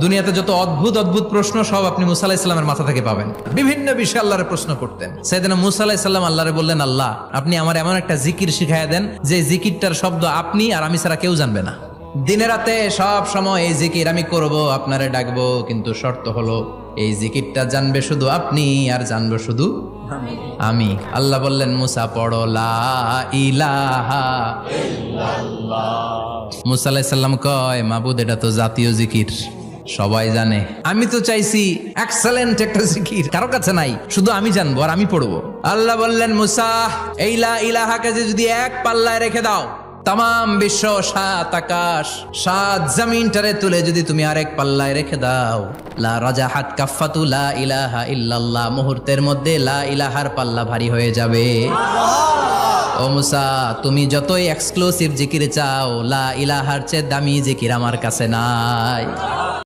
দুনিয়াতে যত অদ্ভুত অদ্ভুত প্রশ্ন সব আপনি মুসা আলাইহিস সালামের মাথা থেকে পাবেন। বিভিন্ন বিষয়ে আল্লাহরে প্রশ্ন করতেন। সাইয়েদনা মুসা আলাইহিস সালাম আল্লাহরে বললেন, আল্লাহ আপনি আমার এমন একটা জিকির শিখাইয়া দেন যে জিকিরটার শব্দ আপনি আর আমি ছাড়া কেউ জানবে না। দিনে রাতে সব সময় এই জিকির আমি করব, আপনারে ডাকবো, কিন্তু শর্ত হলো এই জিকিরটা জানবে শুধু আপনি আর জানবো শুধু আমি। আল্লাহ বললেন, মুসা পড়ো লা ইলাহা ইল্লাল্লাহ। মুসা আলাইহিস সালাম কয়, মাবুদ এটা তো জাতীয় জিকির, সবাই জানে। আমি তো চাইছি এক্সেলেন্ট একটা জিকির, কারো কাছে নাই, শুধু আমি জানবো আর আমি পড়বো। আল্লাহ বললেন, মুসা এই লা ইলাহাকে যদি এক পাল্লায় রেখে দাও, তাম বিশ্ব, 7 আকাশ 7 জমিনটারে তুলে যদি তুমি আরেক পাল্লায় রেখে দাও, লা রাজাহাত কাফাতু লা ইলাহা ইল্লাল্লাহ, মুহূর্তের মধ্যে লা ইলাহার পাল্লা ভারী হয়ে যাবে। ও মুসা, তুমি যতই এক্সক্লুসিভ জিকির চাও, লা ইলাহার চেয়ে দামি জিকির আমার কাছে নাই।